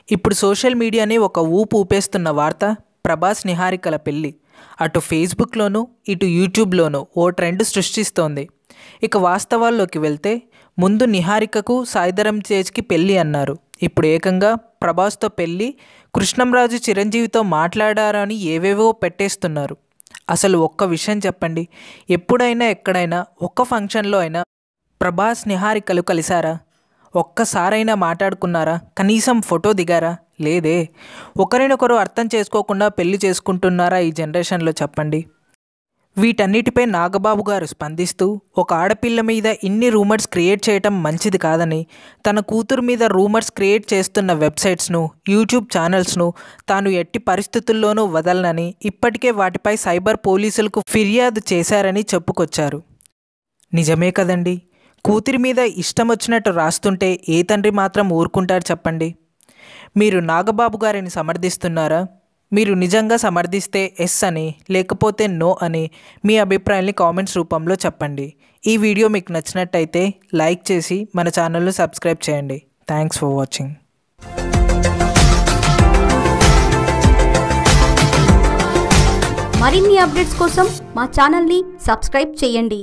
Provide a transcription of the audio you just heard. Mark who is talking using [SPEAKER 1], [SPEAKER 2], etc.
[SPEAKER 1] ఇప్పుడు సోషల్ మీడియాని ఒక ఊపు ఊపేస్తున్న వార్త ప్రభాస్ నిహారికల పెళ్ళి. అటు ఫేస్బుక్లోనూ ఇటు యూట్యూబ్లోనూ ఓ ట్రెండ్ సృష్టిస్తోంది. ఇక వాస్తవాల్లోకి వెళ్తే ముందు నిహారికకు సాయిధరమ్ తేజ్కి పెళ్ళి అన్నారు. ఇప్పుడు ఏకంగా ప్రభాస్తో పెళ్ళి, కృష్ణంరాజు చిరంజీవితో మాట్లాడారని ఏవేవో పెట్టేస్తున్నారు. అసలు ఒక్క విషయం చెప్పండి, ఎప్పుడైనా ఎక్కడైనా ఒక్క ఫంక్షన్లో అయినా ప్రభాస్ నిహారికలు కలిశారా? ఒక్కసారైనా మాట్లాడుకున్నారా? కనీసం ఫోటో దిగారా? లేదే. ఒకరినొకరు అర్థం చేసుకోకుండా పెళ్లి చేసుకుంటున్నారా ఈ జనరేషన్లో చెప్పండి. వీటన్నిటిపై నాగబాబు గారు స్పందిస్తూ, ఒక ఆడపిల్ల మీద ఇన్ని రూమర్స్ క్రియేట్ చేయటం మంచిది కాదని, తన కూతురు మీద రూమర్స్ క్రియేట్ చేస్తున్న వెబ్సైట్స్ను, యూట్యూబ్ ఛానల్స్ను తాను ఎట్టి పరిస్థితుల్లోనూ వదలనని, ఇప్పటికే వాటిపై సైబర్ పోలీసులకు ఫిర్యాదు చేశారని చెప్పుకొచ్చారు. నిజమే కదండి. కూతురి మీద ఇష్టం వచ్చినట్టు రాస్తుంటే ఏ తండ్రి మాత్రం ఊరుకుంటారు చెప్పండి. మీరు నాగబాబు గారిని సమర్థిస్తున్నారా? మీరు నిజంగా సమర్థిస్తే ఎస్ అని, లేకపోతే నో అని మీ అభిప్రాయాన్ని కామెంట్స్ రూపంలో చెప్పండి. ఈ వీడియో మీకు నచ్చినట్టయితే లైక్ చేసి మన ఛానల్ను సబ్స్క్రైబ్ చేయండి. Thanks for watching.
[SPEAKER 2] మరిన్ని అప్డేట్స్ కోసం మా ఛానల్ని సబ్స్క్రైబ్ చేయండి.